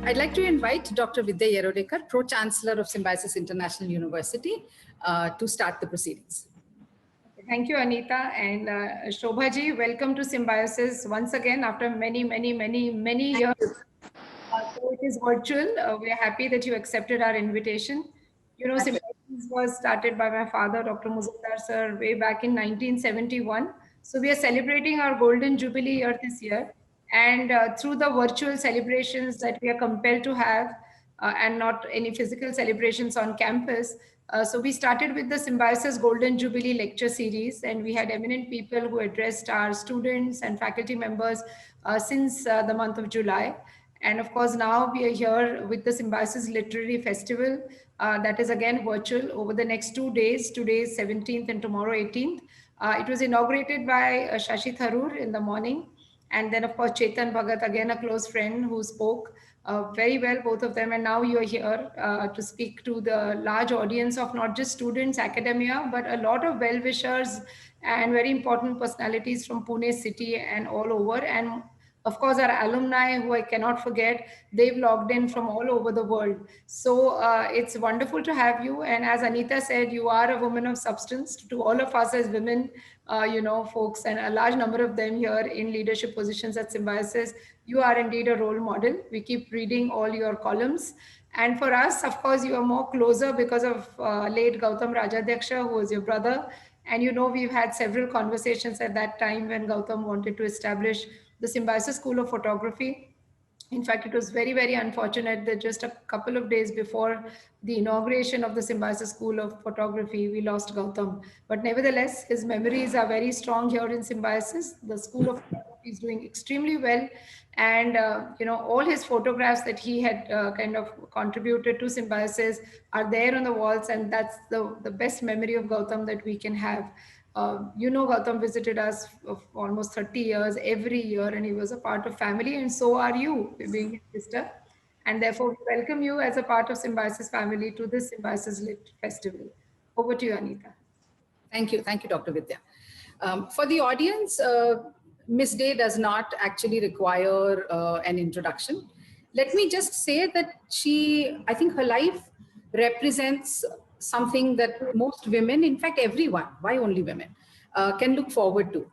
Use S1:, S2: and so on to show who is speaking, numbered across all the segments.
S1: I'd like to invite Dr. Vidhya Yarodekar, Pro-Chancellor of Symbiosis International University, to start the proceedings.
S2: Thank you, Anita. And Shobhaa ji, welcome to Symbiosis once again after many years. So it is virtual. We are happy that you accepted our invitation. You know, Symbiosis was started by my father, Dr. Muzaffar sir, way back in 1971. So we are celebrating our golden jubilee year this year. And through the virtual celebrations that we are compelled to have, and not any physical celebrations on campus. So we started with the Symbiosis Golden Jubilee lecture series, and we had eminent people who addressed our students and faculty members since the month of July. And of course, now we are here with the Symbiosis Literary Festival that is again virtual over the next 2 days. Today is 17th and tomorrow 18th. It was inaugurated by Shashi Tharoor in the morning. And then, of course, Chetan Bhagat, again, a close friend who spoke very well, both of them. And now you're here to speak to the large audience of not just students, academia, but a lot of well-wishers and very important personalities from Pune city and all over. And of course, our alumni, who I cannot forget, they've logged in from all over the world. So it's wonderful to have you. And as Anita said, you are a woman of substance to all of us as women, folks, and a large number of them here in leadership positions at Symbiosis. You are indeed a role model. We keep reading all your columns. And for us, of course, you are more closer because of late Gautam Rajadhyaksha, who was your brother. And we've had several conversations at that time when Gautam wanted to establish the Symbiosis School of Photography. In fact, it was very unfortunate that just a couple of days before the inauguration of the Symbiosis School of Photography, we lost Gautam. But nevertheless, his memories are very strong here in Symbiosis. The School of Photography is doing extremely well. And, all his photographs that he had kind of contributed to Symbiosis are there on the walls. And that's the best memory of Gautam that we can have. Gautam visited us for almost 30 years every year, and he was a part of family, and so are you, being his sister. And therefore, we welcome you as a part of Symbiosis family to this Symbiosis Lit Festival. Over to you, Anita.
S1: Thank you, Dr. Vidhya. For the audience, Ms. Day does not actually require an introduction. Let me just say that I think her life represents something that most women, in fact, everyone, why only women, can look forward to.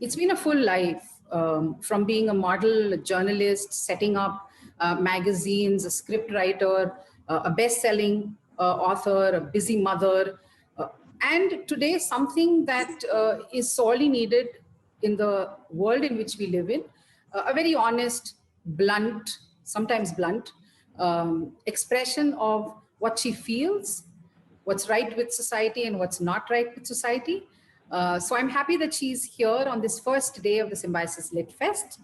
S1: It's been a full life, from being a model, a journalist, setting up magazines, a script writer, a best-selling author, a busy mother, and today something that is sorely needed in the world in which we live in, a very honest, blunt, sometimes blunt, expression of what she feels, what's right with society and what's not right with society. So I'm happy that she's here on this first day of the Symbiosis Lit Fest.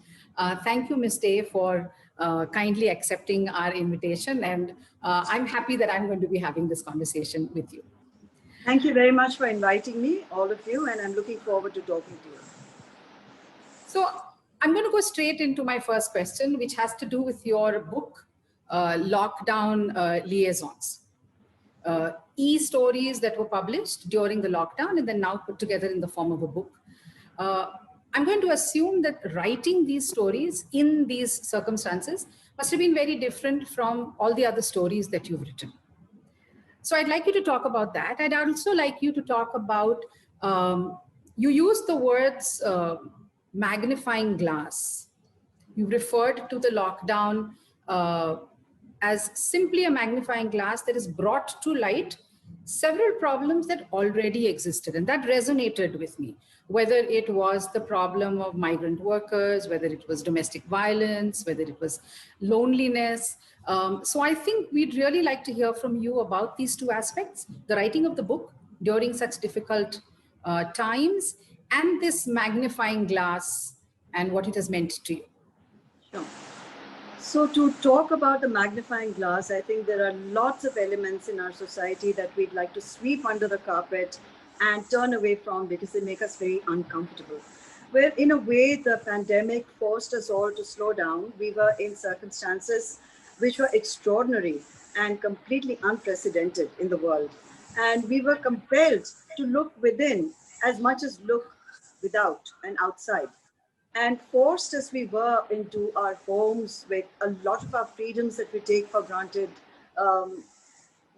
S1: Thank you, Ms. Day, for kindly accepting our invitation. And I'm happy that I'm going to be having this conversation with you.
S3: Thank you very much for inviting me, all of you, and I'm looking forward to talking to you.
S1: So I'm going to go straight into my first question, which has to do with your book, Lockdown Liaisons. E-stories that were published during the lockdown and then now put together in the form of a book. I'm going to assume that writing these stories in these circumstances must have been very different from all the other stories that you've written. So I'd like you to talk about that. I'd also like you to talk about, you used the words magnifying glass. You referred to the lockdown as simply a magnifying glass that has brought to light several problems that already existed. And that resonated with me, whether it was the problem of migrant workers, whether it was domestic violence, whether it was loneliness. So I think we'd really like to hear from you about these two aspects, the writing of the book during such difficult times and this magnifying glass and what it has meant to you.
S3: Sure. So to talk about the magnifying glass, I think there are lots of elements in our society that we'd like to sweep under the carpet and turn away from because they make us very uncomfortable. Where in a way, the pandemic forced us all to slow down. We were in circumstances which were extraordinary and completely unprecedented in the world. And we were compelled to look within as much as look without and outside. And forced as we were into our homes with a lot of our freedoms that we take for granted, um,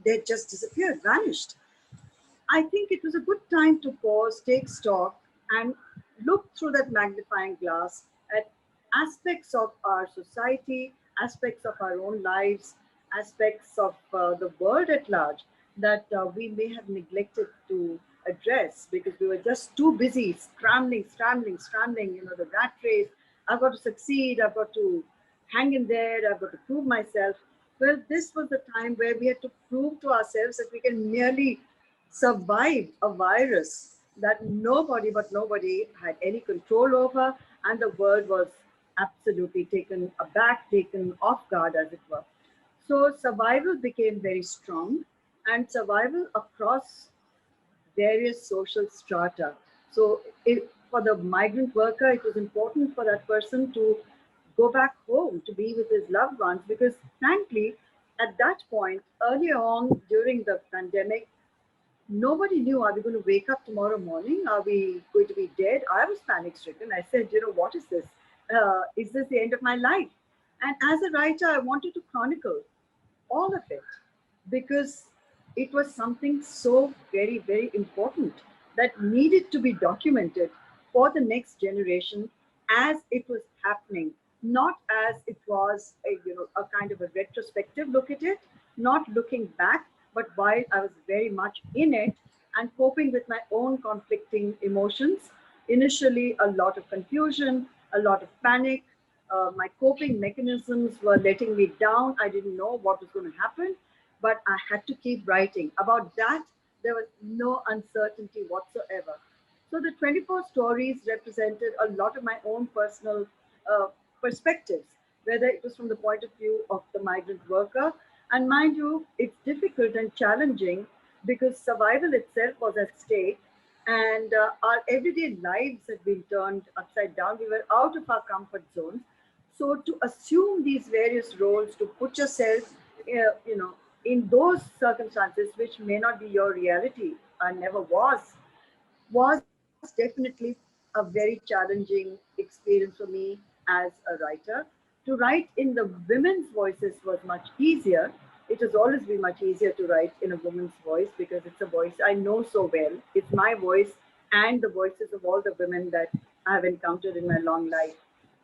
S3: they just disappeared, vanished. I think it was a good time to pause, take stock, and look through that magnifying glass at aspects of our society, aspects of our own lives, aspects of the world at large that we may have neglected to address because we were just too busy scrambling, scrambling, scrambling. You know, the rat race. I've got to succeed. I've got to hang in there. I've got to prove myself. Well, this was the time where we had to prove to ourselves that we can merely survived a virus that nobody but nobody had any control over, and the world was absolutely taken aback, taken off guard, as it were. So, survival became very strong, and survival across various social strata. So, for the migrant worker, it was important for that person to go back home to be with his loved ones because, frankly, at that point, earlier on during the pandemic, nobody knew, are we going to wake up tomorrow morning? Are we going to be dead? I was panic stricken. I said, you know, what is this? Is this the end of my life? And as a writer, I wanted to chronicle all of it because it was something so very, very important that needed to be documented for the next generation as it was happening, not as it was a, you know, a kind of a retrospective look at it, not looking back, but while I was very much in it and coping with my own conflicting emotions. Initially, a lot of confusion, a lot of panic, my coping mechanisms were letting me down. I didn't know what was going to happen, but I had to keep writing. About that, there was no uncertainty whatsoever. So the 24 stories represented a lot of my own personal uh, perspectives, whether it was from the point of view of the migrant worker. And mind you, it's difficult and challenging because survival itself was at stake and our everyday lives had been turned upside down. We were out of our comfort zones. So to assume these various roles, to put yourself, you know, in those circumstances which may not be your reality and never was definitely a very challenging experience for me as a writer. To write in the women's voices was much easier. It has always been much easier to write in a woman's voice because it's a voice I know so well. It's my voice and the voices of all the women that I have encountered in my long life.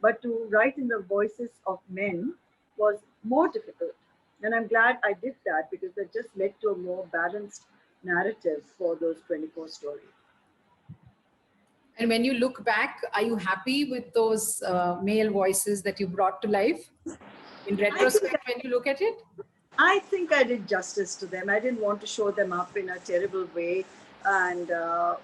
S3: But to write in the voices of men was more difficult. And I'm glad I did that because that just led to a more balanced narrative for those 24 stories.
S1: And when you look back, are you happy with those male voices that you brought to life? In
S3: I think
S1: retrospect, when you look at it?
S3: I think I did justice to them. I didn't want to show them up in a terrible way, and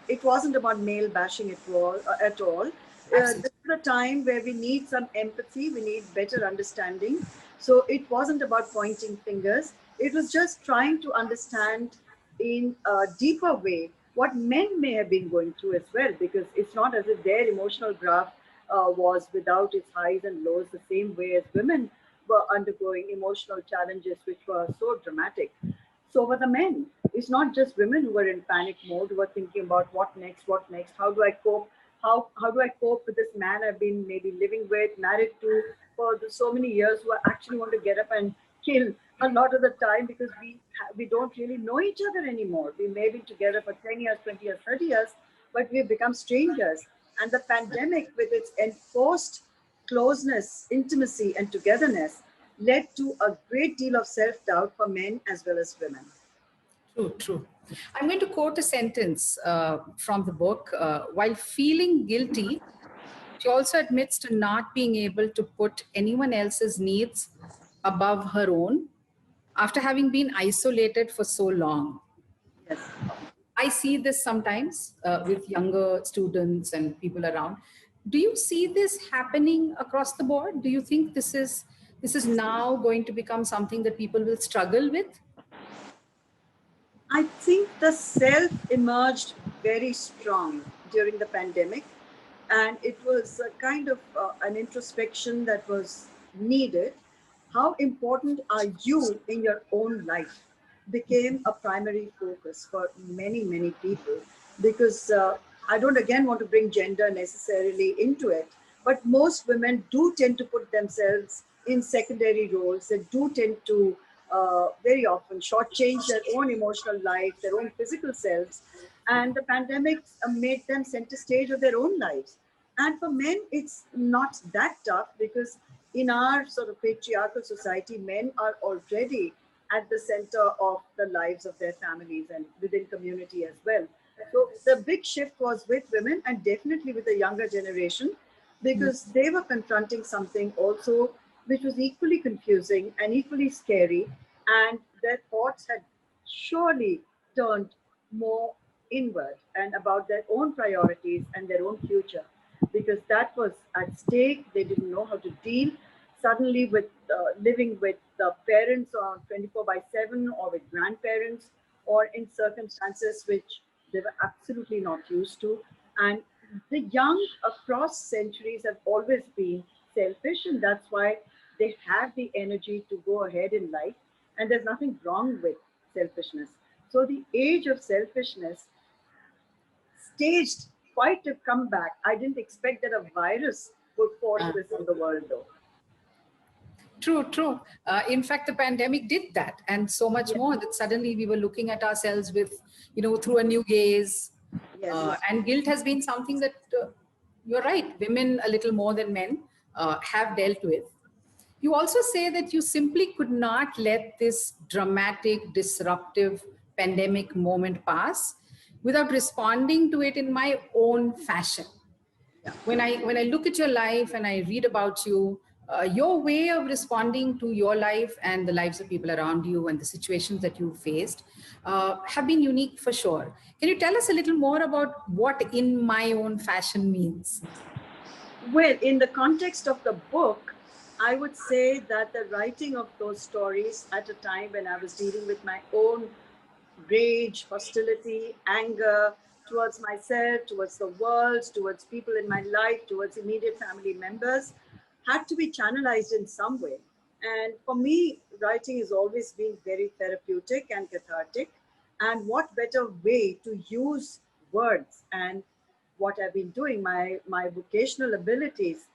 S3: it wasn't about male bashing at all. This
S1: Absolutely.
S3: is a time where we need some empathy. We need better understanding. So it wasn't about pointing fingers. It was just trying to understand in a deeper way what men may have been going through as well, because it's not as if their emotional graph was without its highs and lows the same way as women were undergoing emotional challenges which were so dramatic. So were the men. It's not just women who were in panic mode, who were thinking about what next, how do I cope? How do I cope with this man I've been maybe living with, married to for so many years, who I actually want to get up and kill a lot of the time because we don't really know each other anymore. We may be together for 10 years, 20 years, 30 years, but we've become strangers. And the pandemic, with its enforced closeness, intimacy, and togetherness, led to a great deal of self doubt for men as well as women.
S1: True, true. I'm going to quote a sentence from the book. While feeling guilty, she also admits to not being able to put anyone else's needs above her own after having been isolated for so long.
S3: Yes.
S1: I see this sometimes with younger students and people around. Do you see this happening across the board? Do you think this is now going to become something that people will struggle with?
S3: I think the self emerged very strong during the pandemic, and it was a kind of an introspection that was needed. How important are you in your own life became a primary focus for many, many people because I don't again want to bring gender necessarily into it, but most women do tend to put themselves in secondary roles. They do tend to very often shortchange their own emotional life, their own physical selves, and the pandemic made them center stage of their own lives. And for men, it's not that tough because in our sort of patriarchal society, men are already at the center of the lives of their families and within community as well. So the big shift was with women and definitely with the younger generation because they were confronting something also which was equally confusing and equally scary, and their thoughts had surely turned more inward and about their own priorities and their own future because that was at stake. They didn't know how to deal suddenly with living with the parents on 24 by 7 or with grandparents or in circumstances which they were absolutely not used to. And the young across centuries have always been selfish, and that's why they have the energy to go ahead in life. And there's nothing wrong with selfishness. So the age of selfishness staged quite a comeback. I didn't expect that a virus would force this on the world, though.
S1: True, true. In fact, the pandemic did that, and so much
S3: Yes.
S1: more that suddenly we were looking at ourselves with, through a new gaze.
S3: Yes.
S1: And guilt has been something that you're right, women a little more than men have dealt with. You also say that you simply could not let this dramatic, disruptive pandemic moment pass without responding to it in my own fashion.
S3: Yeah.
S1: When I look at your life and I read about you, your way of responding to your life and the lives of people around you and the situations that you faced have been unique for sure. Can you tell us a little more about what in my own fashion means?
S3: Well, in the context of the book, I would say that the writing of those stories at a time when I was dealing with my own rage, hostility, anger towards myself, towards the world, towards people in my life, towards immediate family members, had to be channelized in some way. And for me, writing has always been very therapeutic and cathartic. And what better way to use words and what I've been doing, my vocational abilities,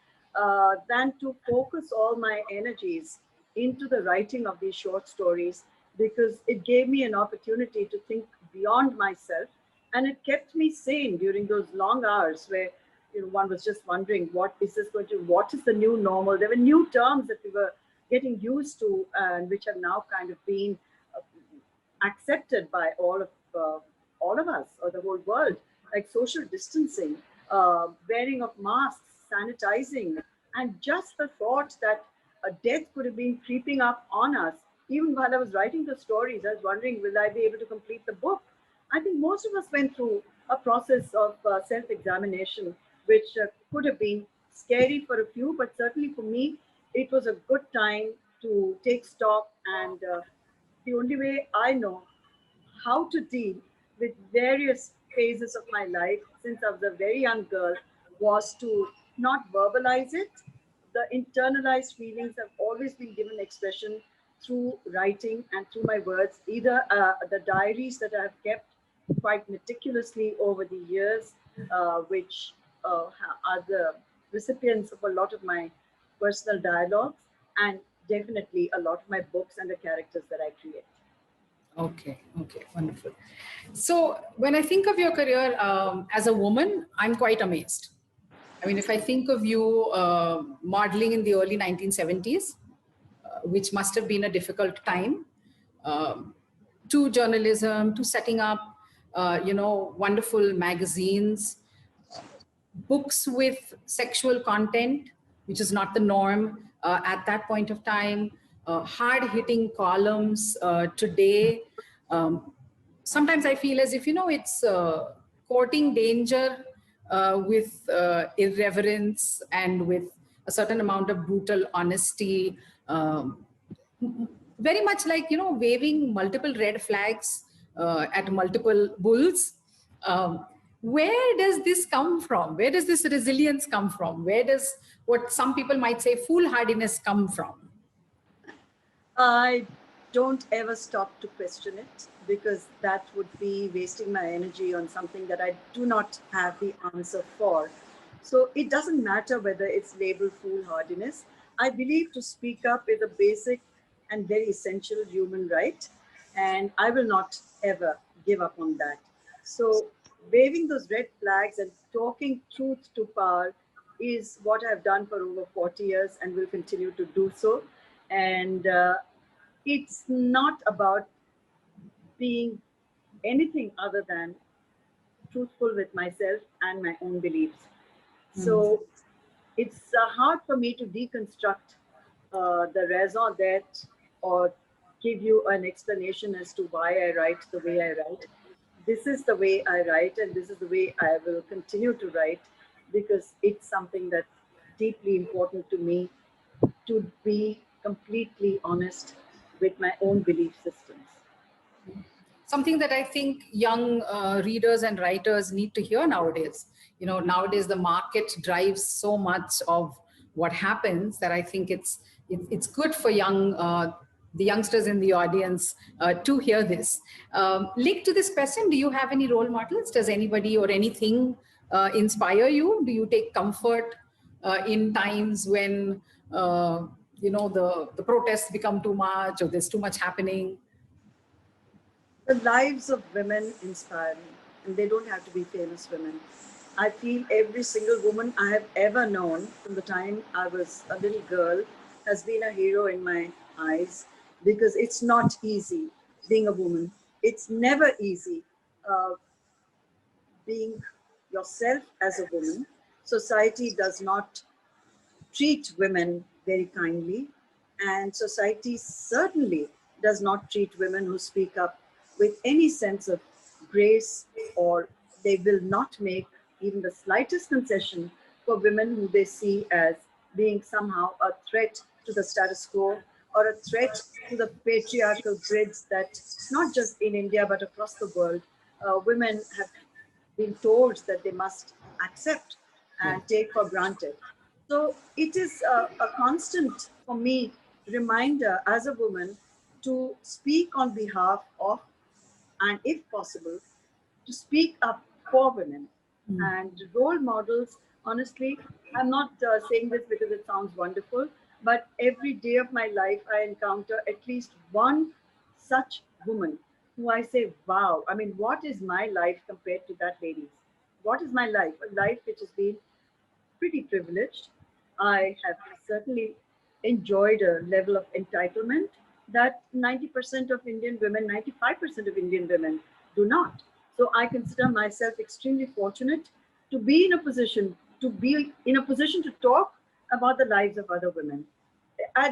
S3: than to focus all my energies into the writing of these short stories because it gave me an opportunity to think beyond myself, and it kept me sane during those long hours where one was just wondering what is the new normal. There were new terms that we were getting used to and which have now kind of been uh, accepted by all of us or the whole world, like social distancing, wearing of masks, sanitizing, and just the thought that a death could have been creeping up on us. Even while I was writing the stories, I was wondering, will I be able to complete the book? I think most of us went through a process of self-examination, which could have been scary for a few, but certainly for me, it was a good time to take stock and the only way I know how to deal with various phases of my life since I was a very young girl was to not verbalize it. The internalized feelings have always been given expression through writing and through my words, either the diaries that I've kept quite meticulously over the years, which are the recipients of a lot of my personal dialogues, and definitely a lot of my books and the characters that I create.
S1: Okay, okay, wonderful. So when I think of your career as a woman, I'm quite amazed. I mean, if I think of you modeling in the early 1970s, which must have been a difficult time, um, to journalism, to setting up, wonderful magazines, books with sexual content, which is not the norm at that point of time, hard hitting columns today. Um, Sometimes I feel as if, it's courting danger with irreverence and with a certain amount of brutal honesty. Very much like, waving multiple red flags at multiple bulls. Where does this come from? Where does this resilience come from? Where does what some people might say foolhardiness come from?
S3: I don't ever stop to question it because that would be wasting my energy on something that I do not have the answer for. So it doesn't matter whether it's labeled foolhardiness. I believe to speak up is a basic and very essential human right, and I will not ever give up on that. So waving those red flags and talking truth to power is what I've done for over 40 years and will continue to do so. And it's not about being anything other than truthful with myself and my own beliefs. So it's hard for me to deconstruct the raison d'etre or give you an explanation as to why I write the way I write. This is the way I write, and this is the way I will continue to write because it's something that's deeply important to me to be completely honest with my own belief systems.
S1: Something that I think young readers and writers need to hear nowadays. You know, nowadays the market drives so much of what happens that I think it's good for the youngsters in the audience to hear this. Linked to this question, do you have any role models? Does anybody or anything inspire you? Do you take comfort in times when the protests become too much or there's too much happening?
S3: The lives of women inspire me, and they don't have to be famous women. I feel every single woman I have ever known from the time I was a little girl has been a hero in my eyes because it's not easy being a woman. It's never easy uh, being yourself as a woman. Society does not treat women very kindly, and society certainly does not treat women who speak up with any sense of grace, or they will not make even the slightest concession for women who they see as being somehow a threat to the status quo or a threat to the patriarchal grids that not just in India but across the world women have been told that they must accept
S1: Yeah.
S3: and take for granted. So it is a constant for me reminder as a woman to speak on behalf of, and if possible, to speak up for women. And role models, honestly, I'm not saying this because it sounds wonderful, but every day of my life, I encounter at least one such woman who I say, wow, I mean, what is my life compared to that lady's? What is my life? A life which has been pretty privileged. I have certainly enjoyed a level of entitlement that 90% of Indian women, 95% of Indian women do not. So I consider myself extremely fortunate to be in a position to talk about the lives of other women.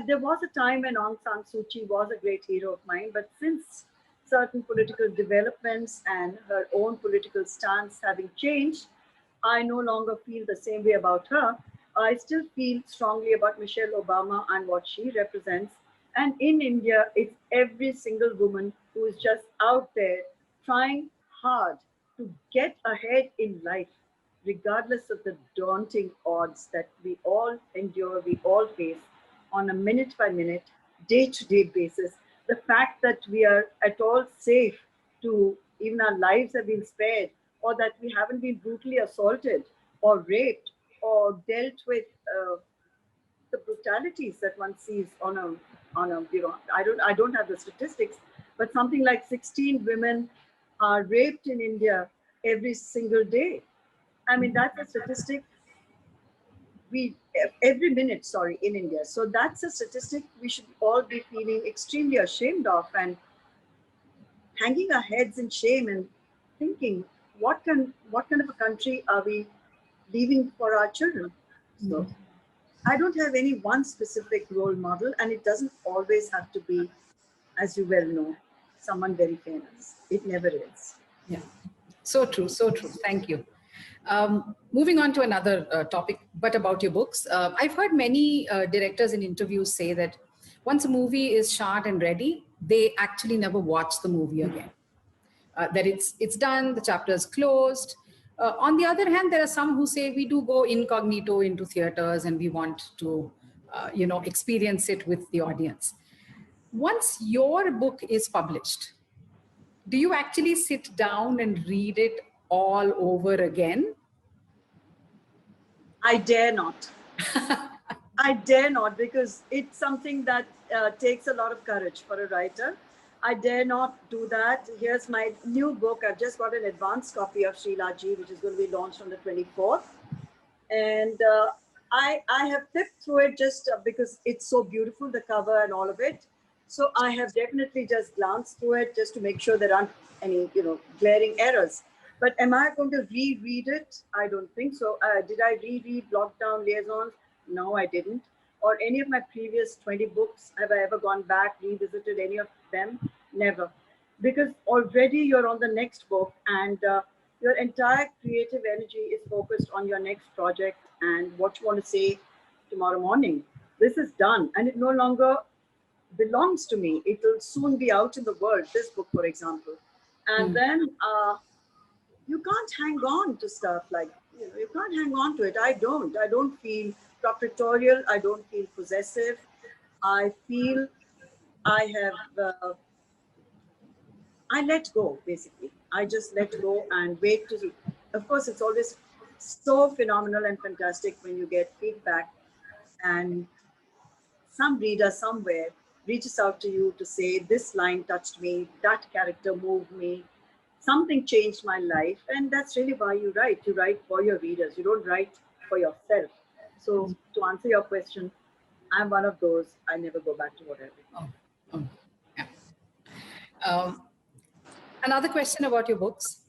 S3: There was a time when Aung San Suu Kyi was a great hero of mine, but since certain political developments and her own political stance having changed, I no longer feel the same way about her. I still feel strongly about Michelle Obama and what she represents. And in India, it's every single woman who is just out there trying hard to get ahead in life, regardless of the daunting odds that we all endure, we all face on a minute by minute, day to day basis. The fact that we are at all safe to even our lives have been spared, or that we haven't been brutally assaulted or raped or dealt with the brutalities that one sees on a I don't have the statistics, but something like 16 women are raped in India every single day. I mean, that's a statistic we every minute, sorry, in India. So that's a statistic we should all be feeling extremely ashamed of and hanging our heads in shame and thinking, what kind of a country are we leaving for our children? So I don't have any one specific role model, and it doesn't always have to be, as you well know, someone very famous. It never is.
S1: Yeah, so true, so true. Thank you. Moving on to another topic, but about your books. I've heard many directors in interviews say that once a movie is shot and ready, they actually never watch the movie again. That it's done, the chapter is closed. On the other hand, there are some who say we do go incognito into theaters and we want to, experience it with the audience. Once your book is published, do you actually sit down and read it all over again?
S3: I dare not. I dare not, because it's something that takes a lot of courage for a writer. I dare not do that. Here's my new book. I've just got an advanced copy of Sheila Ji, which is going to be launched on the 24th. And I have flipped through it just because it's so beautiful, the cover and all of it. So I have definitely just glanced through it just to make sure there aren't any, glaring errors. But am I going to reread it? I don't think so. Did I reread Lockdown Liaisons? No, I didn't. Or any of my previous 20 books, have I ever gone back, revisited any of them? Never. Because already you're on the next book, and your entire creative energy is focused on your next project and what you want to say tomorrow morning. This is done, and it no longer belongs to me. It will soon be out in the world, this book, for example. And then you can't hang on to stuff like, you can't hang on to it. I don't feel proprietorial. I don't feel possessive. I feel I have, I let go, basically. I just let go and wait to see. Of course, it's always so phenomenal and fantastic when you get feedback, and some reader somewhere reaches out to you to say, this line touched me, that character moved me, something changed my life. And that's really why you write. You write for your readers. You don't write for yourself. So to answer your question, I'm one of those. I never go back to what I read.
S1: Yeah. Another question about your books.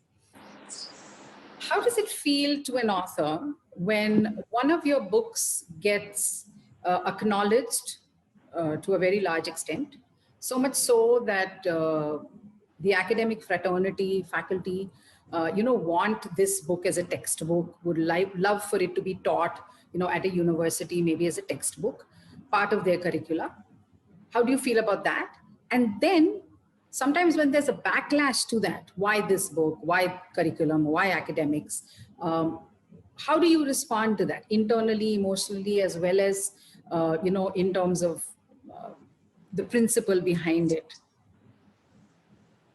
S1: How does it feel to an author when one of your books gets acknowledged to a very large extent, so much so that the academic fraternity, faculty, want this book as a textbook, would love for it to be taught, at a university, maybe as a textbook, part of their curricula? How do you feel about that? And then sometimes when there's a backlash to that, why this book, why curriculum, why academics, how do you respond to that internally, emotionally, as well as, in terms of the principle behind it?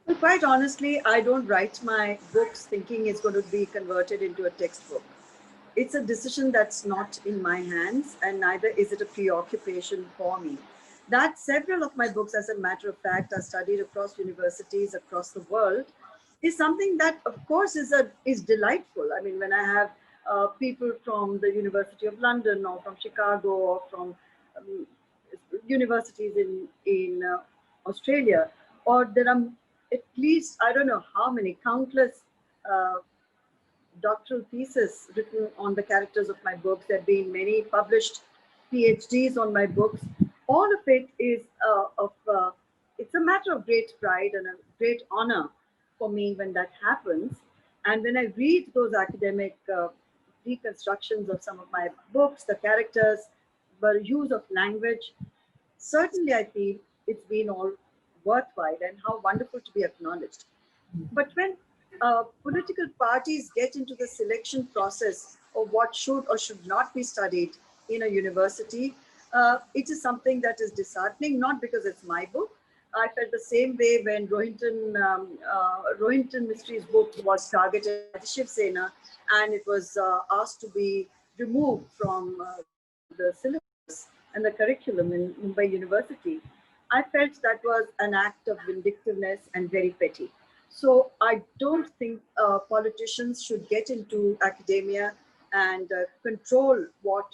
S3: Well, quite honestly, I don't write my books thinking it's going to be converted into a textbook. It's a decision that's not in my hands, and neither is it a preoccupation for me. That several of my books, as a matter of fact, are studied across universities across the world, is something that, of course, is delightful. I mean, when I have people from the University of London or from Chicago or from um, universities in Australia, or there are at least, I don't know how many, countless uh, doctoral thesis written on the characters of my books. There have been many published PhDs on my books. All of it is it's a matter of great pride and a great honor for me when that happens. And when I read those academic reconstructions of some of my books, the characters, the use of language, certainly I feel it's been all worthwhile, and how wonderful to be acknowledged. But when political parties get into the selection process of what should or should not be studied in a university, it is something that is disheartening, not because it's my book. I felt the same way when Rohinton Mystery's book was targeted at Shiv Sena, and it was asked to be removed from the syllabus and the curriculum in Mumbai University. I felt that was an act of vindictiveness and very petty. So I don't think politicians should get into academia and control what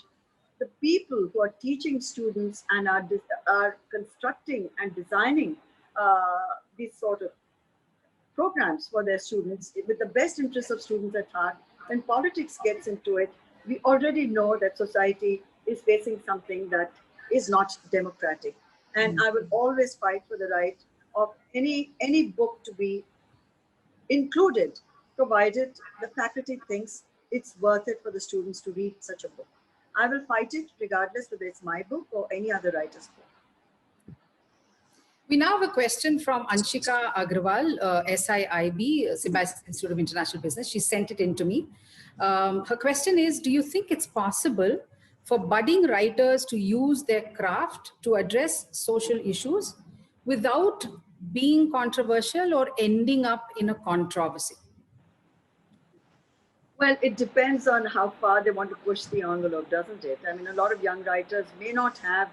S3: the people who are teaching students and are constructing and designing these sort of programs for their students with the best interests of students at heart. When politics gets into it, we already know that society is facing something that is not democratic. And I will always fight for the right of any book to be included, provided the faculty thinks it's worth it for the students to read such a book. I will fight it regardless whether it's my book or any other writer's book.
S1: We now have a question from Anshika Agrawal, SIIB, Symbiosis Institute of International Business. She sent it in to me. Her question is, do you think it's possible for budding writers to use their craft to address social issues without being controversial or ending up in a controversy?
S3: Well, it depends on how far they want to push the envelope, doesn't it? I mean, a lot of young writers may not have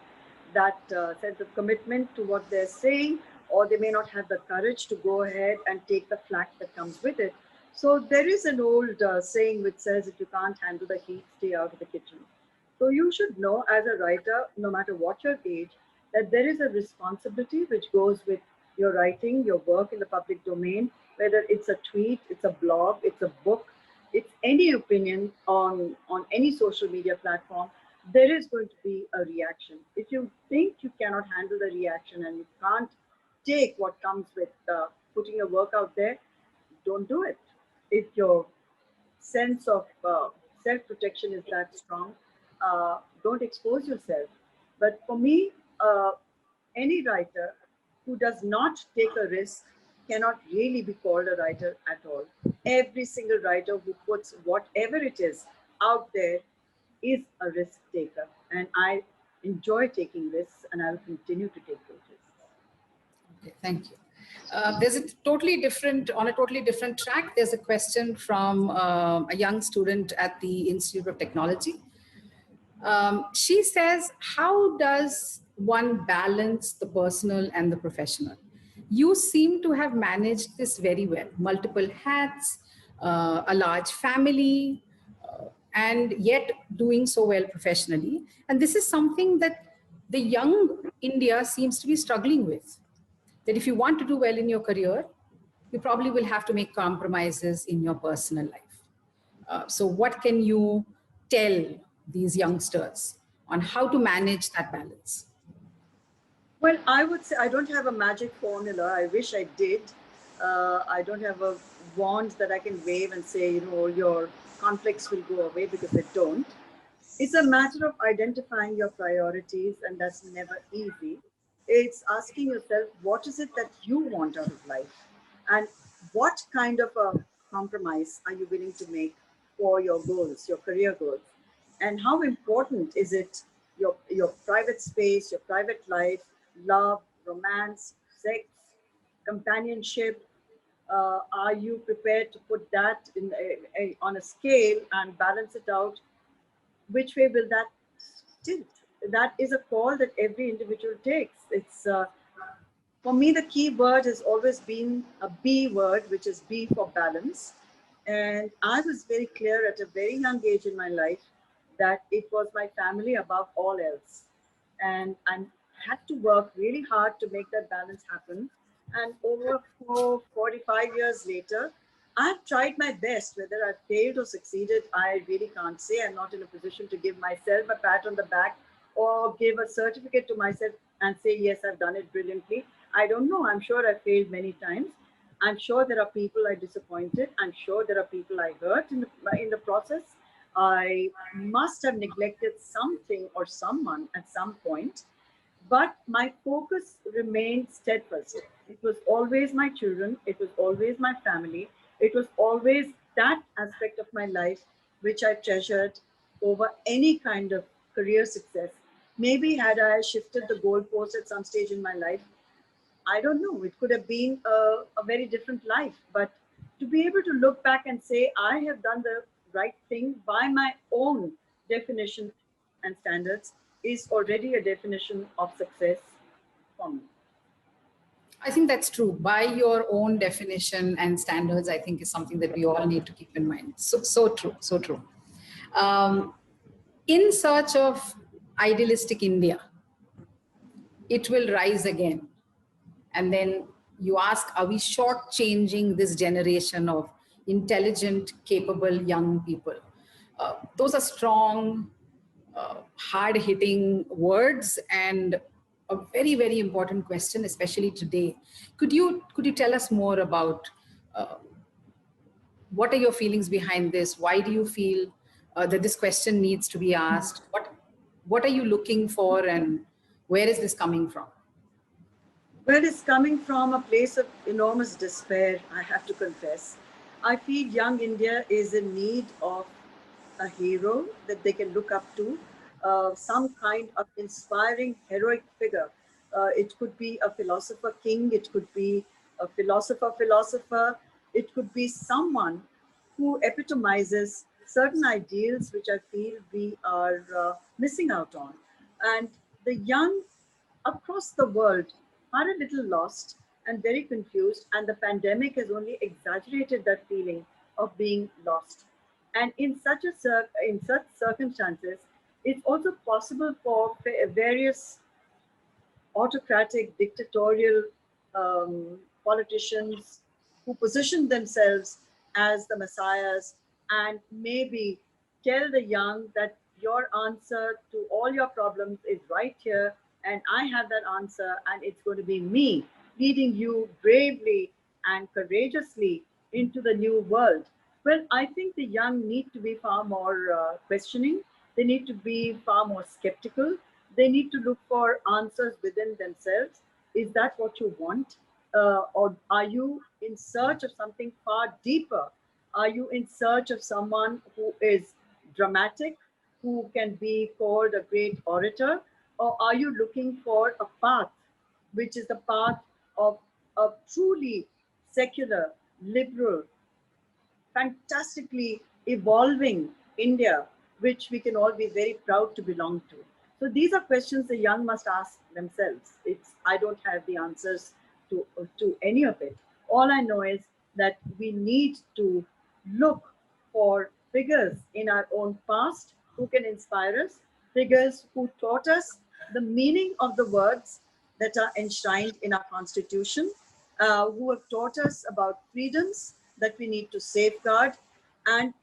S3: that sense of commitment to what they're saying, or they may not have the courage to go ahead and take the flack that comes with it. So there is an old saying which says, if you can't handle the heat, stay out of the kitchen. So you should know as a writer, no matter what your age, that there is a responsibility which goes with your writing, your work in the public domain, whether it's a tweet, it's a blog, it's a book, it's any opinion on any social media platform, there is going to be a reaction. If you think you cannot handle the reaction and you can't take what comes with putting your work out there, don't do it. If your sense of self protection is that strong, don't expose yourself. But for me, any writer who does not take a risk cannot really be called a writer at all. Every single writer who puts whatever it is out there is a risk taker. And I enjoy taking risks and I will continue to take those risks.
S1: Okay, thank you. There's a totally different, on a totally different track, there's a question from a young student at the Institute of Technology. She says, how does one balance the personal and the professional? You seem to have managed this very well. Multiple hats, a large family, and yet doing so well professionally. And this is something that the young India seems to be struggling with. That if you want to do well in your career, you probably will have to make compromises in your personal life. So what can you tell these youngsters on how to manage that balance?
S3: Well, I would say I don't have a magic formula. I wish I did. I don't have a wand that I can wave and say, you know, all your conflicts will go away, because they don't. It's a matter of identifying your priorities, and that's never easy. It's asking yourself, what is it that you want out of life? And what kind of a compromise are you willing to make for your goals, your career goals? And how important is it, your private space, your private life, love, romance, sex, companionship? Are you prepared to put that on a scale and balance it out? Which way will that tilt? That is a call that every individual takes. It's For me, the key word has always been a B word, which is B for balance. And I was very clear at a very young age in my life that it was my family above all else. And I had to work really hard to make that balance happen. And over 45 years later, I've tried my best. Whether I've failed or succeeded, I really can't say. I'm not in a position to give myself a pat on the back or give a certificate to myself and say, yes, I've done it brilliantly. I don't know. I'm sure I've failed many times. I'm sure there are people I disappointed. I'm sure there are people I hurt in the process. I must have neglected something or someone at some point, but my focus remained steadfast. It was always my children, it was always my family, it was always that aspect of my life which I treasured over any kind of career success. Maybe had I shifted the goalpost at some stage in my life, I don't know, it could have been a very different life. But to be able to look back and say, I have done the right thing by my own definition and standards is already a definition of success for me.
S1: I think that's true. By your own definition and standards, I think is something that we all need to keep in mind. So true, so true. In search of idealistic India, it will rise again. And then you ask, are we shortchanging this generation of intelligent, capable young people? Those are strong, hard-hitting words and a very, very important question, especially today. Could you tell us more about what are your feelings behind this? Why do you feel that this question needs to be asked? What are you looking for, and where is this coming from?
S3: Well, it's coming from a place of enormous despair, I have to confess. I feel young India is in need of a hero that they can look up to, some kind of inspiring, heroic figure. It could be a philosopher king, it could be a philosopher, it could be someone who epitomizes certain ideals which I feel we are missing out on. And the young across the world are a little lost and very confused, and the pandemic has only exaggerated that feeling of being lost. And in such circumstances, it's also possible for various autocratic, dictatorial politicians who position themselves as the messiahs and maybe tell the young that your answer to all your problems is right here, and I have that answer, and it's going to be me leading you bravely and courageously into the new world. Well, I think the young need to be far more questioning. They need to be far more skeptical. They need to look for answers within themselves. Is that what you want? Or are you in search of something far deeper? Are you in search of someone who is dramatic, who can be called a great orator? Or are you looking for a path, which is the path of a truly secular, liberal, fantastically evolving India, which we can all be very proud to belong to? So these are questions the young must ask themselves. I don't have the answers to any of it. All I know is that we need to look for figures in our own past who can inspire us, figures who taught us the meaning of the words that are enshrined in our constitution, who have taught us about freedoms that we need to safeguard. And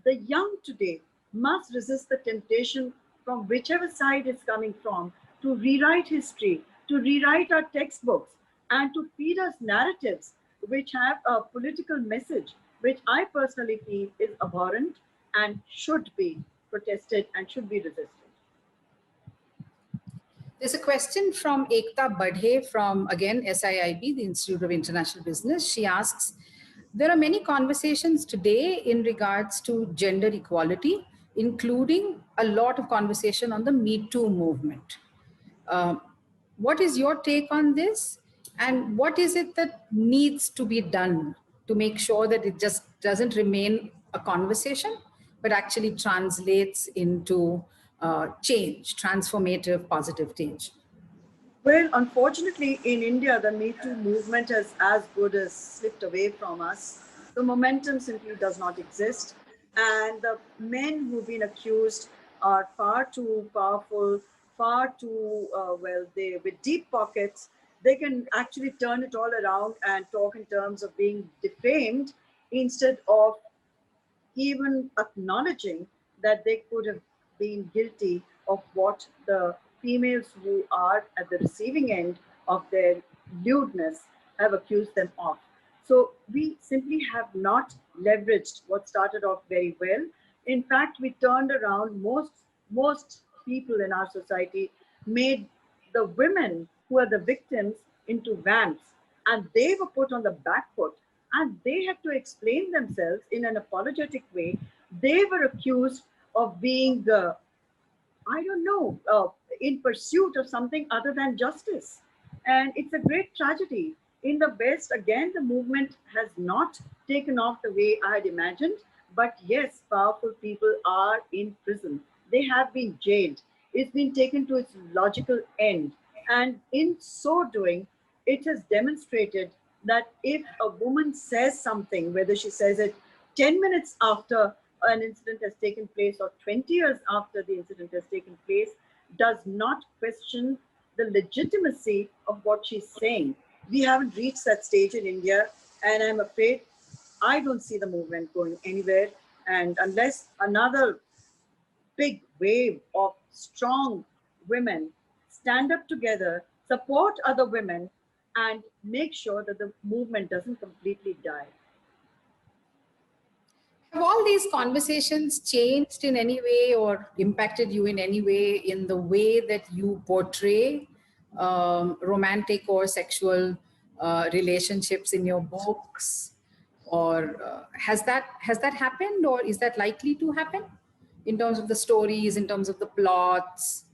S3: the young today must resist the temptation from whichever side it's coming from to rewrite history, to rewrite our textbooks, and to feed us narratives which have a political message, which I personally feel is abhorrent and should be protested and should be resisted.
S1: There's a question from Ekta Badhe from, again, SIIB, the Institute of International Business. She asks, there are many conversations today in regards to gender equality, including a lot of conversation on the Me Too movement. What is your take on this? And what is it that needs to be done to make sure that it just doesn't remain a conversation, but actually translates into change, transformative, positive change?
S3: Well, unfortunately, in India, the Me Too movement has as good as slipped away from us. The momentum simply does not exist. And the men who've been accused are far too powerful, far too, they with deep pockets. They can actually turn it all around and talk in terms of being defamed instead of even acknowledging that they could have been guilty of what the females who are at the receiving end of their lewdness have accused them of. So we simply have not leveraged what started off very well. In fact, we turned around most people in our society, made the women who are the victims into vamps, and they were put on the back foot, and they had to explain themselves in an apologetic way. They were accused of being I don't know, in pursuit of something other than justice. And it's a great tragedy. In the West, again, the movement has not taken off the way I had imagined. But yes, powerful people are in prison. They have been jailed. It's been taken to its logical end. And in so doing, it has demonstrated that if a woman says something, whether she says it 10 minutes after an incident has taken place or 20 years after the incident has taken place, does not question the legitimacy of what she's saying. We haven't reached that stage in India, and I'm afraid I don't see the movement going anywhere. And unless another big wave of strong women stand up together, support other women, and make sure that the movement doesn't completely die.
S1: Have all these conversations changed in any way or impacted you in any way in the way that you portray romantic or sexual relationships in your books? Or has that happened, or is that likely to happen in terms of the stories, in terms of the plots?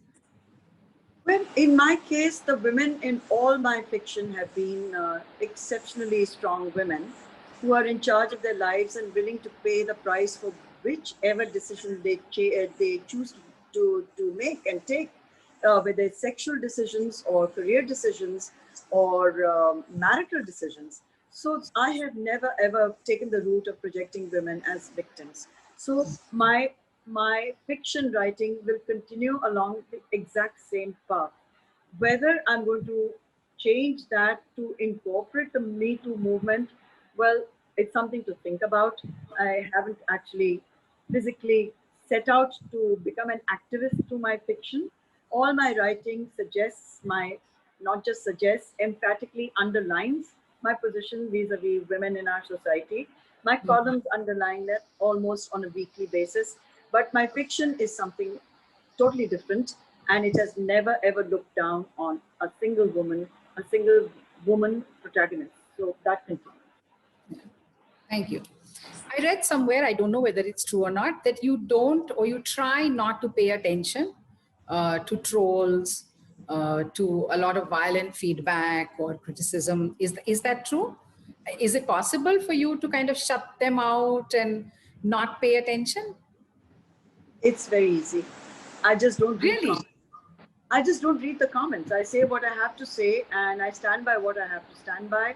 S3: Well, in my case, the women in all my fiction have been exceptionally strong women. who are in charge of their lives and willing to pay the price for whichever decision they choose to make and take, whether it's sexual decisions or career decisions or marital decisions. So I have never ever taken the route of projecting women as victims. So my fiction writing will continue along the exact same path. Whether I'm going to change that to incorporate the Me Too movement, well, it's something to think about. I haven't actually physically set out to become an activist through my fiction. All my writing suggests not just suggests, emphatically underlines my position vis-a-vis women in our society. My columns underline that almost on a weekly basis, but my fiction is something totally different, and it has never ever looked down on a single woman protagonist. So that continues.
S1: Thank you. I read somewhere, I don't know whether it's true or not, that you don't or you try not to pay attention to trolls, to a lot of violent feedback or criticism. Is that true? Is it possible for you to kind of shut them out and not pay attention?
S3: It's very easy. I just don't read
S1: Really?
S3: comments. I just don't read the comments. I say what I have to say and I stand by what I have to stand by,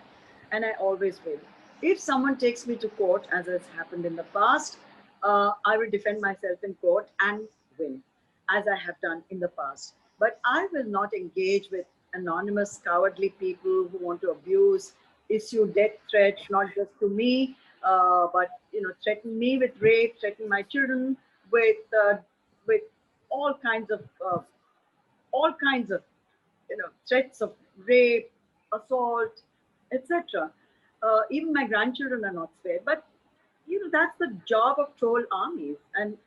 S3: and I always will. If someone takes me to court, as has happened in the past, I will defend myself in court and win, as I have done in the past. But I will not engage with anonymous, cowardly people who want to abuse, issue death threats, not just to me, but threaten me with rape, threaten my children with all kinds of threats of rape, assault, etc. Even my grandchildren are not spared. But that's the job of troll armies. And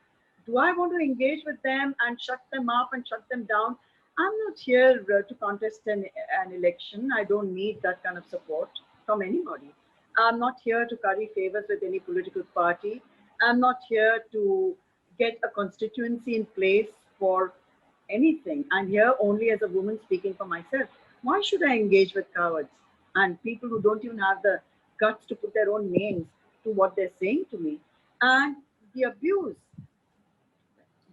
S3: do I want to engage with them and shut them up and shut them down? I'm not here to contest an election. I don't need that kind of support from anybody. I'm not here to curry favors with any political party. I'm not here to get a constituency in place for anything. I'm here only as a woman speaking for myself. Why should I engage with cowards and people who don't even have the guts to put their own names to what they're saying to me? And the abuse,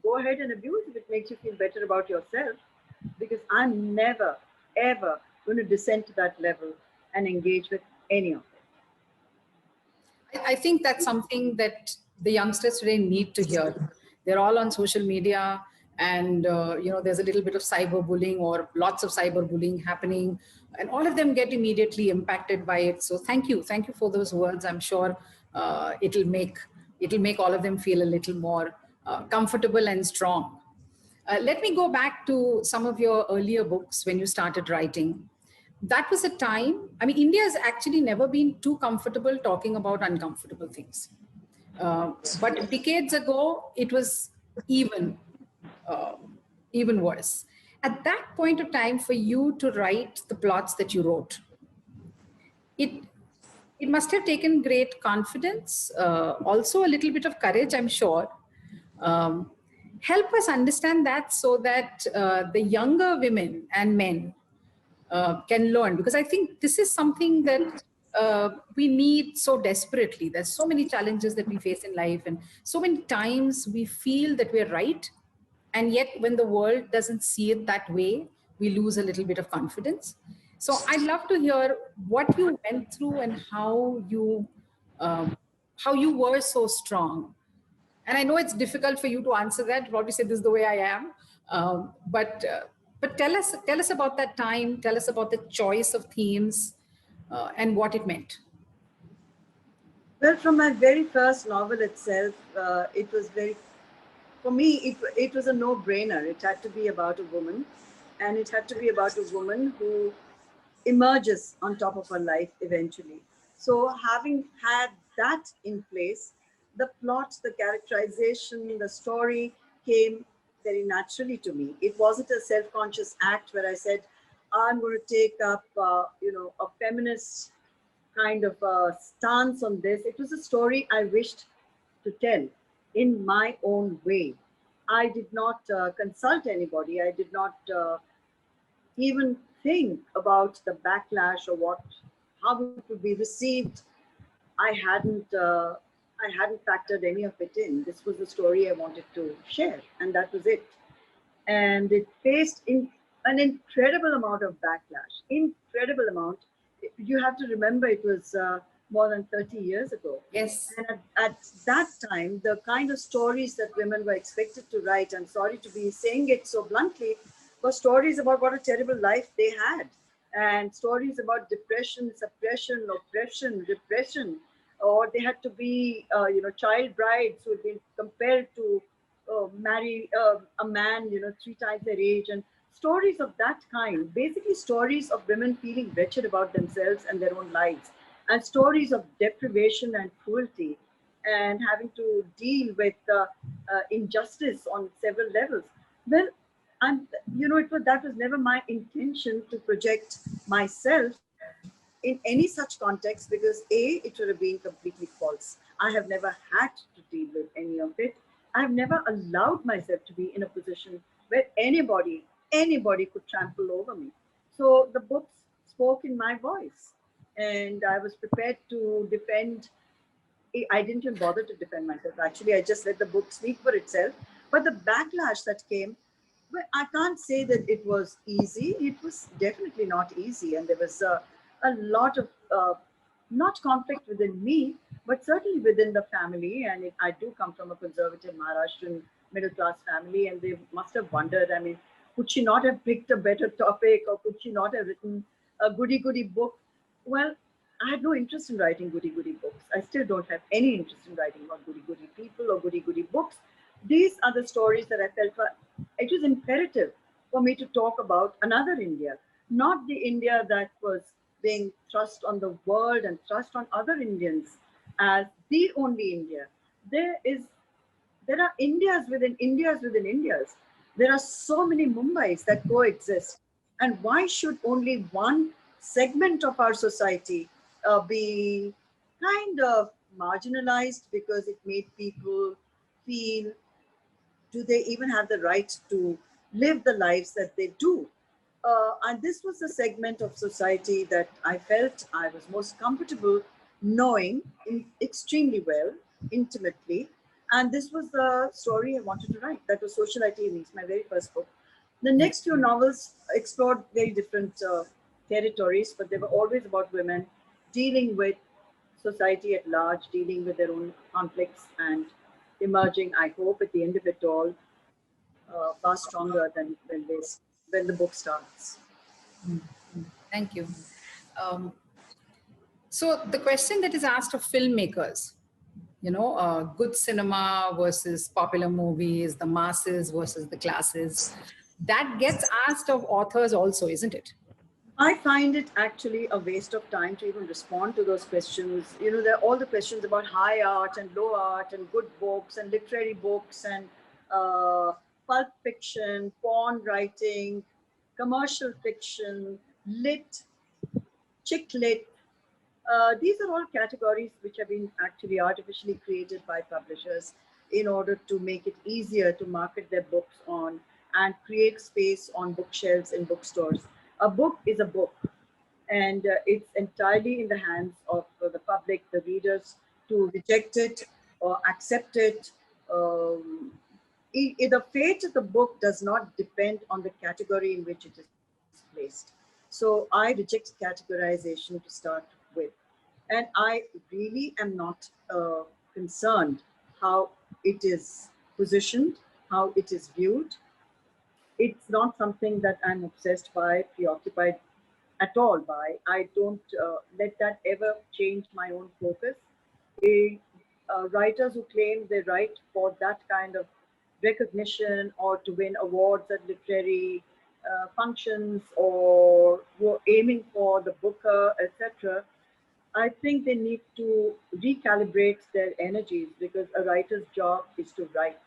S3: go ahead and abuse if it makes you feel better about yourself, because I'm never, ever going to descend to that level and engage with any of it.
S1: I think that's something that the youngsters today need to hear. They're all on social media, and there's a little bit of cyberbullying or lots of cyberbullying happening, and all of them get immediately impacted by it. So thank you for those words. I'm sure it'll make all of them feel a little more comfortable and strong. Let me go back to some of your earlier books when you started writing. That was a time, I mean, India has actually never been too comfortable talking about uncomfortable things. But decades ago, it was even worse. At that point of time, for you to write the plots that you wrote, it must have taken great confidence, also a little bit of courage, I'm sure. Help us understand that so that the younger women and men can learn, because I think this is something that we need so desperately. There's so many challenges that we face in life, and so many times we feel that we're right, and yet when the world doesn't see it that way, we lose a little bit of confidence. So I'd love to hear what you went through and how you were so strong. And I know it's difficult for you to answer that. Probably say this is the way I am, but tell us about that time. Tell us about the choice of themes and what it meant.
S3: Well, from my very first novel itself, it was for me, it was a no-brainer. It had to be about a woman, and it had to be about a woman who emerges on top of her life eventually. So having had that in place, the plot, the characterization, the story came very naturally to me. It wasn't a self-conscious act where I said, I'm going to take up, a feminist kind of a stance on this. It was a story I wished to tell in my own way. I did not consult anybody. I did not even think about the backlash or how it would be received. I hadn't I hadn't factored any of it in. This was the story I wanted to share, and that was it. And it faced an incredible amount of backlash. Incredible amount. You have to remember it was more than 30 years ago.
S1: Yes.
S3: And at that time, the kind of stories that women were expected to write, I'm sorry to be saying it so bluntly, were stories about what a terrible life they had, and stories about depression, suppression, oppression, repression, or they had to be, child brides who had been compelled to marry a man, 3 times their age, and stories of that kind. Basically, stories of women feeling wretched about themselves and their own lives, and stories of deprivation and cruelty, and having to deal with injustice on several levels. Well, and that was never my intention to project myself in any such context, because A, it would have been completely false. I have never had to deal with any of it. I've never allowed myself to be in a position where anybody could trample over me. So the books spoke in my voice, and I was prepared to defend. I didn't even bother to defend myself. Actually, I just let the book speak for itself. But the backlash that came, well, I can't say that it was easy. It was definitely not easy. And there was a lot of, not conflict within me, but certainly within the family. And I do come from a conservative Maharashtrian middle class family, and they must have wondered, I mean, could she not have picked a better topic, or could she not have written a goody goody book? Well, I had no interest in writing goody goody books. I still don't have any interest in writing about goody goody people or goody goody books. These are the stories that I felt it was imperative for me to talk about another India, not the India that was being thrust on the world and thrust on other Indians as the only India. There is there are Indias within Indias within Indias. There are so many Mumbais that coexist. And why should only one segment of our society be kind of marginalized because it made people feel, do they even have the right to live the lives that they do? And this was a segment of society that I felt I was most comfortable knowing extremely well, intimately. And this was the story I wanted to write. That was Socialite Evenings, my very first book. The next few novels explored very different territories, but they were always about women dealing with society at large, dealing with their own conflicts, and emerging, I hope, at the end of it all, far stronger than when the book starts.
S1: Thank you. So the question that is asked of filmmakers, good cinema versus popular movies, the masses versus the classes, that gets asked of authors also, isn't it?
S3: I find it actually a waste of time to even respond to those questions. There are all the questions about high art and low art and good books and literary books and pulp fiction, porn writing, commercial fiction, lit, chick lit. These are all categories which have been actually artificially created by publishers in order to make it easier to market their books on and create space on bookshelves in bookstores. A book is a book, and it's entirely in the hands of the public, the readers, to reject it or accept it. The fate of the book does not depend on the category in which it is placed. So I reject categorization to start with. And I really am not concerned how it is positioned, how it is viewed. It's not something that I'm obsessed by, preoccupied at all by. I don't let that ever change my own focus. Writers who claim they write for that kind of recognition or to win awards at literary functions, or who are aiming for the Booker, etc., I think they need to recalibrate their energies, because a writer's job is to write,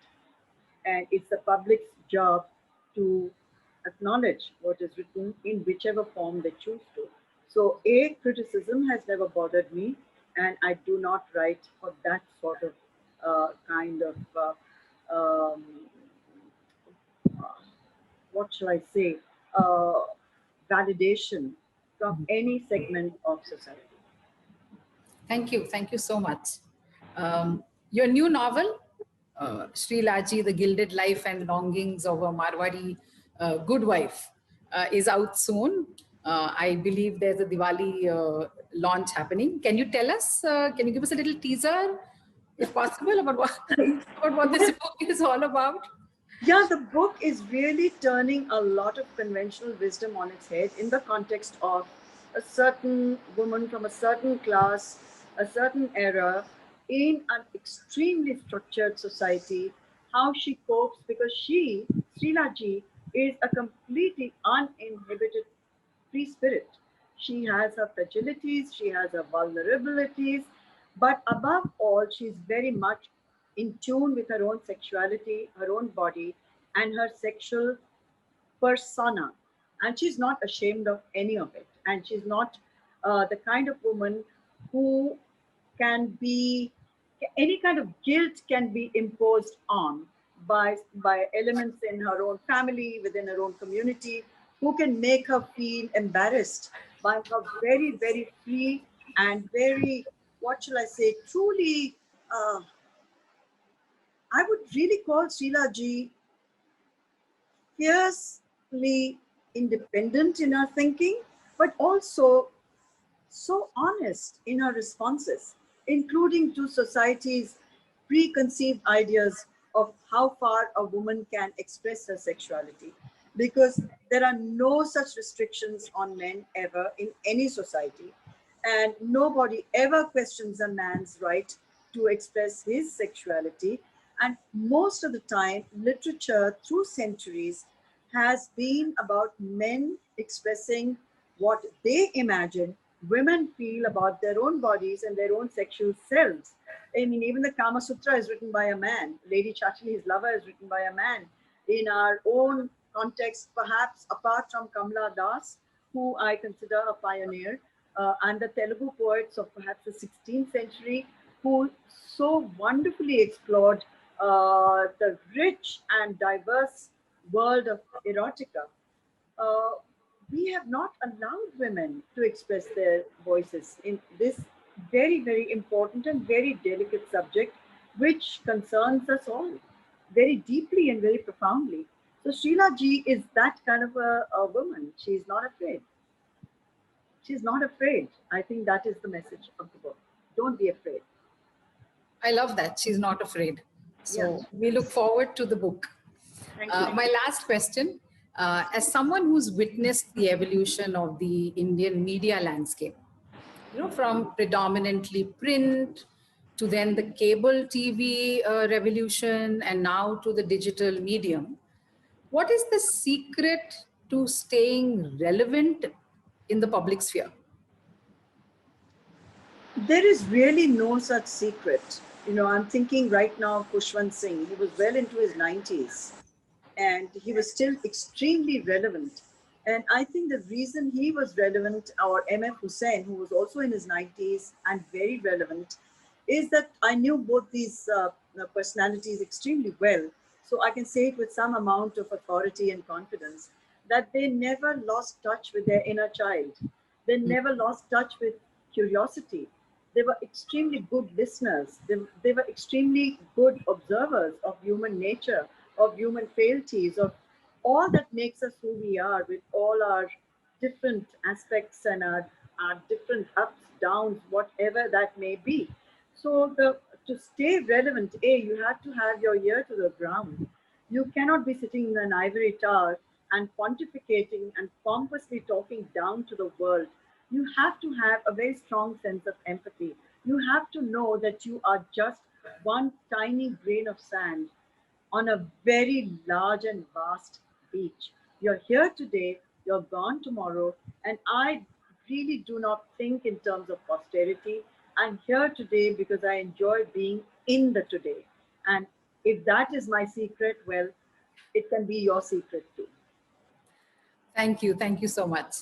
S3: and it's the public's job to acknowledge what is written in whichever form they choose to. So, criticism has never bothered me, and I do not write for that sort of kind of um, what shall I say, validation from any segment of society.
S1: Thank you so much. Your new novel, Sri Laji, The Gilded Life and Longings of a Marwadi Good Wife, is out soon. I believe there's a Diwali launch happening. Can you tell us, can you give us a little teaser, if possible, about about what this book is all about?
S3: Yeah, the book is really turning a lot of conventional wisdom on its head in the context of a certain woman from a certain class, a certain era, in an extremely structured society, how she copes because she, Srila Ji, is a completely uninhibited free spirit. She has her fragilities, she has her vulnerabilities, but above all, she's very much in tune with her own sexuality, her own body, and her sexual persona. And she's not ashamed of any of it. And she's not the kind of woman who can be, any kind of guilt can be imposed on by elements in her own family, within her own community, who can make her feel embarrassed by her very, very free and very, what shall I say, truly, I would really call Sheila Ji fiercely independent in her thinking, but also so honest in her responses, including to society's preconceived ideas of how far a woman can express her sexuality. Because there are no such restrictions on men ever in any society. And nobody ever questions a man's right to express his sexuality. And most of the time, literature through centuries has been about men expressing what they imagine women feel about their own bodies and their own sexual selves. I mean, even the Kama Sutra is written by a man. Lady Chachali's Lover is written by a man. In our own context, perhaps apart from Kamla Das, who I consider a pioneer, and the Telugu poets of perhaps the 16th century, who so wonderfully explored the rich and diverse world of erotica. uh, we have not allowed women to express their voices in this very, very important and very delicate subject, which concerns us all very deeply and very profoundly. So Sheila Ji is that kind of a woman. She's not afraid. She's not afraid. I think that is the message of the book. Don't be afraid.
S1: I love that. She's not afraid.
S3: Yeah.
S1: So we look forward to the book.
S3: Thank you.
S1: My last question, as someone who's witnessed the evolution of the Indian media landscape, from predominantly print to then the cable TV revolution and now to the digital medium, what is the secret to staying relevant in the public sphere?
S3: There is really no such secret. I'm thinking right now of Pushwant Singh. He was well into his 90s and he was still extremely relevant. And I think the reason he was relevant, or MF Hussain, who was also in his 90s and very relevant, is that I knew both these personalities extremely well. So I can say it with some amount of authority and confidence that they never lost touch with their inner child. They never lost touch with curiosity. They were extremely good listeners. They were extremely good observers of human nature, of human frailties, of all that makes us who we are, with all our different aspects and our different ups, downs, whatever that may be. So to stay relevant, you have to have your ear to the ground. You cannot be sitting in an ivory tower and pontificating and pompously talking down to the world. You have to have a very strong sense of empathy. You have to know that you are just one tiny grain of sand on a very large and vast beach. You're here today, you're gone tomorrow, and I really do not think in terms of posterity. I'm here today because I enjoy being in the today. And if that is my secret, well, it can be your secret too.
S1: Thank you. Thank you so much.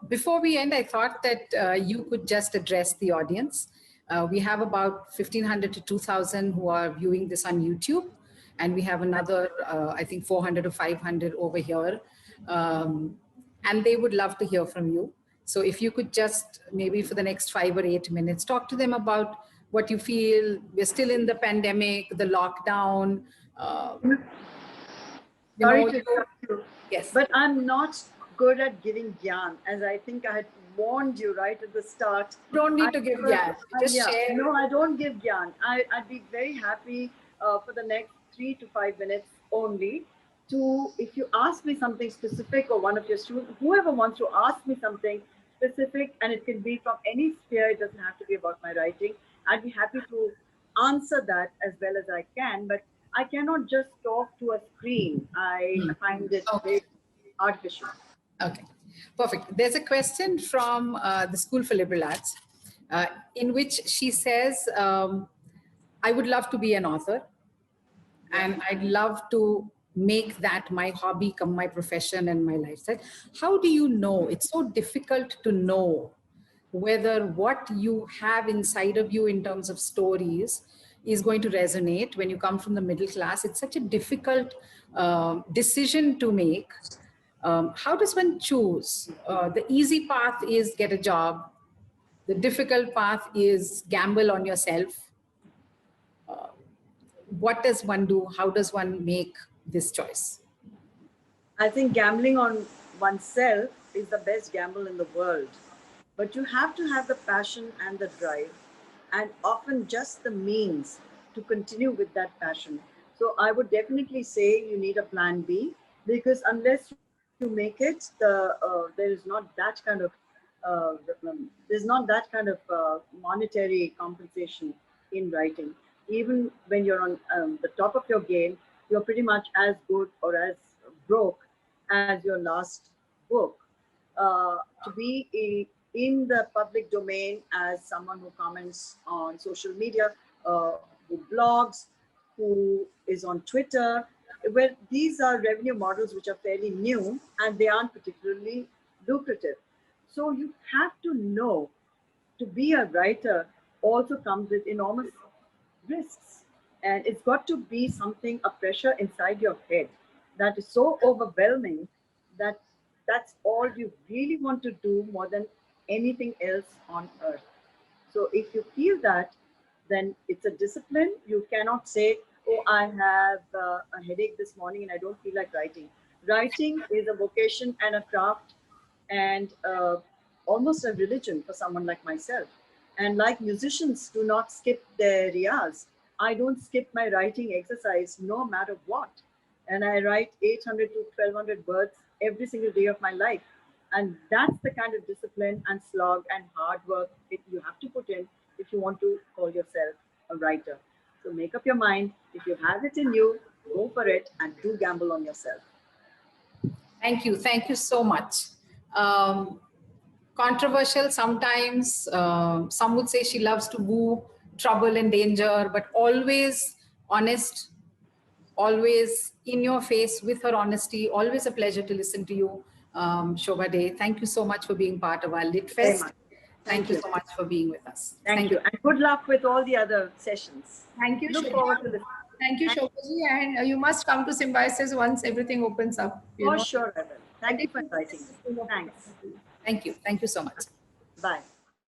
S1: Before we end, I thought that you could just address the audience. We have about 1,500 to 2,000 who are viewing this on YouTube. And we have another, I think, 400 or 500 over here. And they would love to hear from you. So if you could just maybe for the next 5 or 8 minutes, talk to them about what you feel. We're still in the pandemic, the lockdown.
S3: Sorry to interrupt you,
S1: Yes.
S3: but I'm not good at giving gyan, as I think I had warned you right at the start.
S1: You don't need to give gyan. Just share.
S3: No, I don't give gyan. I'd be very happy for the next 3 to 5 minutes only to, if you ask me something specific or one of your students, whoever wants to ask me something specific, and it can be from any sphere, it doesn't have to be about my writing. I'd be happy to answer that as well as I can, but I cannot just talk to a screen. I find it very artificial.
S1: Okay, perfect. There's a question from the School for Liberal Arts in which she says, I would love to be an author and I'd love to make that my hobby come my profession and my lifestyle. How do you know? It's so difficult to know whether what you have inside of you in terms of stories is going to resonate when you come from the middle class. It's such a difficult decision to make. How does one choose? The easy path is get a job. The difficult path is gamble on yourself. What does one do? How does one make this choice?
S3: I think gambling on oneself is the best gamble in the world. But you have to have the passion and the drive, and often just the means to continue with that passion. So I would definitely say you need a plan B, because unless you make it, there is not that kind of monetary compensation in writing. Even when you're on the top of your game, you're pretty much as good or as broke as your last book. To be in the public domain as someone who comments on social media, who blogs, who is on Twitter, where these are revenue models which are fairly new and they aren't particularly lucrative. So you have to know, to be a writer also comes with enormous risks. And it's got to be something, a pressure inside your head that is so overwhelming that that's all you really want to do more than anything else on earth. So if you feel that, then it's a discipline. You cannot say, oh, I have a headache this morning and I don't feel like writing. Writing is a vocation and a craft, and almost a religion for someone like myself. And like musicians do not skip their riyaz, I don't skip my writing exercise no matter what. And I write 800 to 1200 words every single day of my life. And that's the kind of discipline and slog and hard work that you have to put in if you want to call yourself a writer. So make up your mind. If you have it in you, go for it and do gamble on yourself.
S1: Thank you. Thank you so much. Controversial sometimes. Some would say she loves to woo trouble and danger, but always honest, always in your face with her honesty. Always a pleasure to listen to you, Shobhaa Dey. Thank you so much for being part of our Lit Fest. Thank you so much for being with us.
S3: Thank you. And good luck with all the other sessions.
S2: Thank you.
S3: Look forward to this.
S2: Thank you, Shobhaa. And you must come to Symbiosis once everything opens up.
S3: For sure, I will. Thank you for inviting me. Thanks.
S1: Thank you. Thank you so much.
S3: Bye.